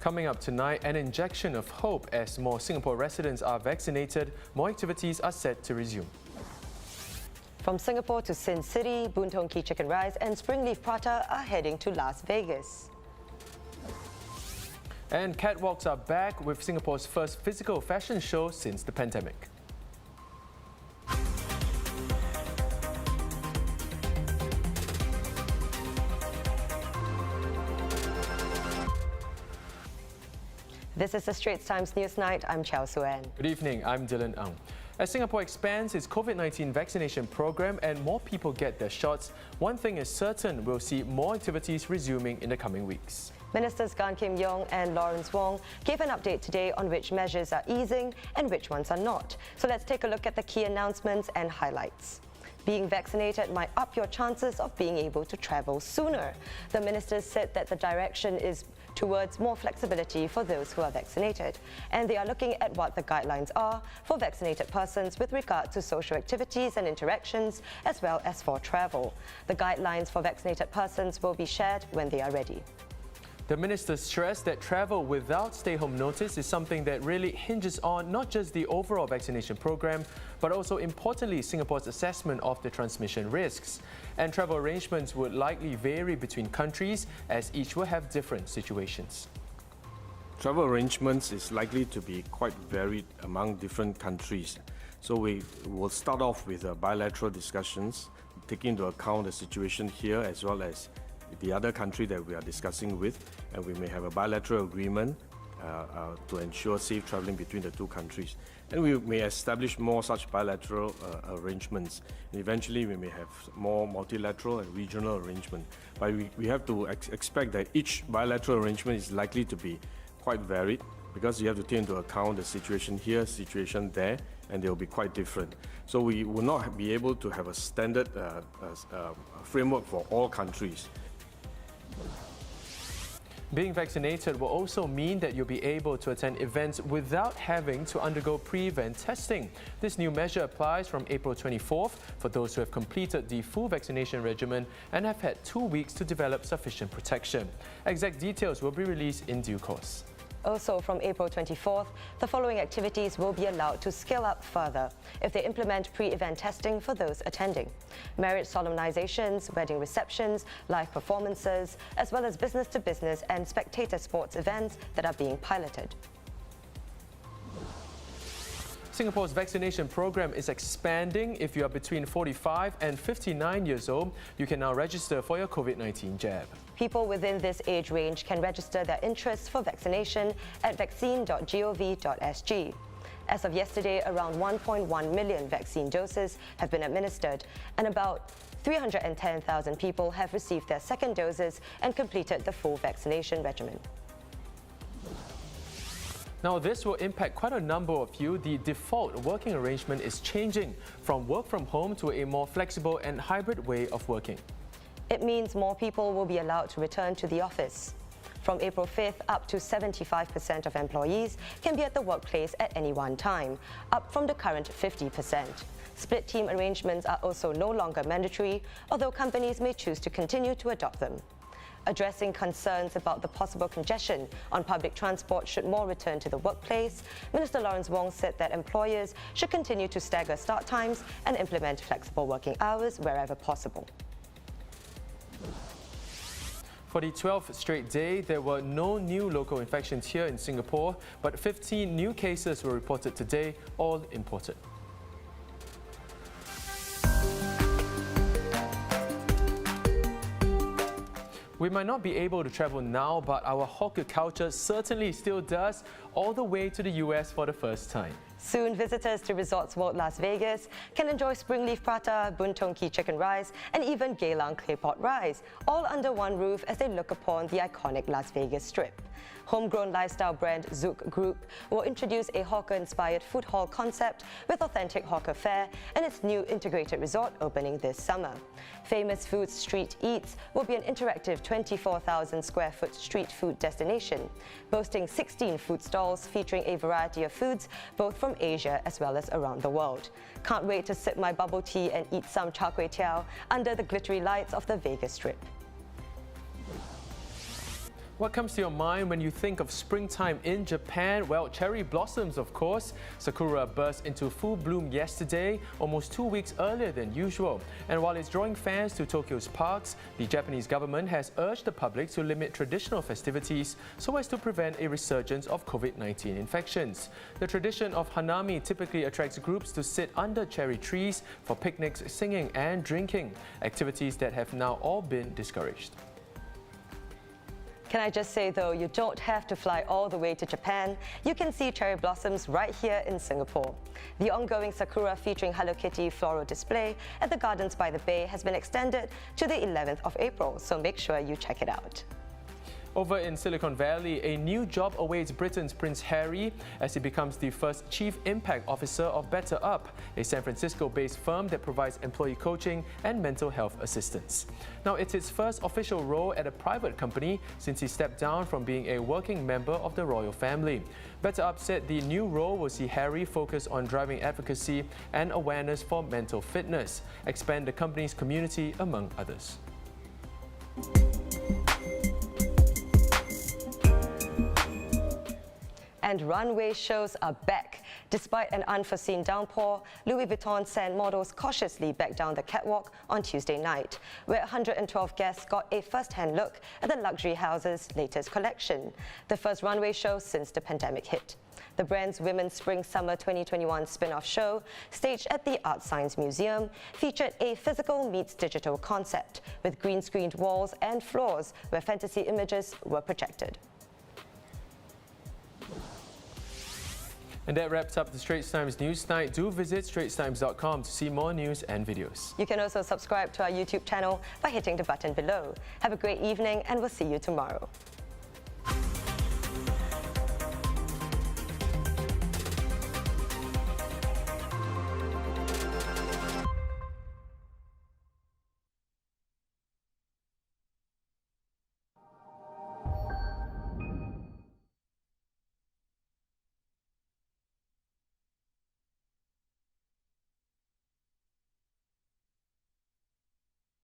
Coming up tonight, an injection of hope as more Singapore residents are vaccinated, more activities are set to resume. From Singapore to Sin City, Boon Tong Kee Chicken Rice and Springleaf Prata are heading to Las Vegas. And catwalks are back with Singapore's first physical fashion show since the pandemic. This is the Straits Times Newsnight. I'm Chow Suen. Good evening, I'm Dylan Ang. As Singapore expands its COVID-19 vaccination program and more people get their shots, one thing is certain, we'll see more activities resuming in the coming weeks. Ministers Gan Kim Yong and Lawrence Wong gave an update today on which measures are easing and which ones are not. So let's take a look at the key announcements and highlights. Being vaccinated might up your chances of being able to travel sooner. The ministers said that the direction is towards more flexibility for those who are vaccinated, and they are looking at what the guidelines are for vaccinated persons with regard to social activities and interactions, as well as for travel. The guidelines for vaccinated persons will be shared when they are ready. The minister stressed that travel without stay-home notice is something that really hinges on not just the overall vaccination program, but also importantly Singapore's assessment of the transmission risks. And travel arrangements would likely vary between countries as each will have different situations. Travel arrangements is likely to be quite varied among different countries. So we will start off with bilateral discussions, taking into account the situation here as well as the other country that we are discussing with, and we may have a bilateral agreement to ensure safe travelling between the two countries. And we may establish more such bilateral arrangements. And eventually we may have more multilateral and regional arrangement. But we have to expect that each bilateral arrangement is likely to be quite varied, because you have to take into account the situation here, situation there, and they will be quite different. So we will not be able to have a standard framework for all countries. Being vaccinated will also mean that you'll be able to attend events without having to undergo pre-event testing. This new measure applies from April 24th for those who have completed the full vaccination regimen and have had 2 weeks to develop sufficient protection. Exact details will be released in due course. Also, from April 24th, the following activities will be allowed to scale up further if they implement pre-event testing for those attending: marriage solemnizations, wedding receptions, live performances, as well as business-to-business and spectator sports events that are being piloted. Singapore's vaccination program is expanding. If you are between 45 and 59 years old, you can now register for your COVID-19 jab. People within this age range can register their interest for vaccination at vaccine.gov.sg. As of yesterday, around 1.1 million vaccine doses have been administered, and about 310,000 people have received their second doses and completed the full vaccination regimen. Now, this will impact quite a number of you. The default working arrangement is changing from work from home to a more flexible and hybrid way of working. It means more people will be allowed to return to the office. From April 5th, up to 75% of employees can be at the workplace at any one time, up from the current 50%. Split team arrangements are also no longer mandatory, although companies may choose to continue to adopt them. Addressing concerns about the possible congestion on public transport should more return to the workplace, Minister Lawrence Wong said that employers should continue to stagger start times and implement flexible working hours wherever possible. For the 12th straight day, there were no new local infections here in Singapore, but 15 new cases were reported today, all imported. We might not be able to travel now, but our hawker culture certainly still does, all the way to the US for the first time. Soon, visitors to Resorts World Las Vegas can enjoy Springleaf Prata, Boon Tong Kee Chicken Rice, and even Geylang Claypot Rice, all under one roof as they look upon the iconic Las Vegas Strip. Homegrown lifestyle brand Zouk Group will introduce a hawker-inspired food hall concept with authentic hawker fare and its new integrated resort opening this summer. Famous Foods Street Eats will be an interactive 24,000 square foot street food destination, boasting 16 food stalls featuring a variety of foods, both from Asia as well as around the world. Can't wait to sip my bubble tea and eat some char kway teow under the glittery lights of the Vegas Strip. What comes to your mind when you think of springtime in Japan? Well, cherry blossoms, of course. Sakura burst into full bloom yesterday, almost 2 weeks earlier than usual. And while it's drawing fans to Tokyo's parks, the Japanese government has urged the public to limit traditional festivities so as to prevent a resurgence of COVID-19 infections. The tradition of Hanami typically attracts groups to sit under cherry trees for picnics, singing and drinking, activities that have now all been discouraged. Can I just say though, you don't have to fly all the way to Japan. You can see cherry blossoms right here in Singapore. The ongoing Sakura featuring Hello Kitty floral display at the Gardens by the Bay has been extended to the 11th of April, so make sure you check it out. Over in Silicon Valley, a new job awaits Britain's Prince Harry as he becomes the first Chief Impact Officer of Better Up, a San Francisco-based firm that provides employee coaching and mental health assistance. Now, it's his first official role at a private company since he stepped down from being a working member of the royal family. Better Up said the new role will see Harry focus on driving advocacy and awareness for mental fitness, expand the company's community, among others. And runway shows are back. Despite an unforeseen downpour, Louis Vuitton sent models cautiously back down the catwalk on Tuesday night, where 112 guests got a first-hand look at the luxury house's latest collection, the first runway show since the pandemic hit. The brand's Women's Spring-Summer 2021 spin-off show, staged at the Art Science Museum, featured a physical meets digital concept, with green-screened walls and floors where fantasy images were projected. And that wraps up the Straits Times Newsnight. Do visit straitstimes.com to see more news and videos. You can also subscribe to our YouTube channel by hitting the button below. Have a great evening and we'll see you tomorrow.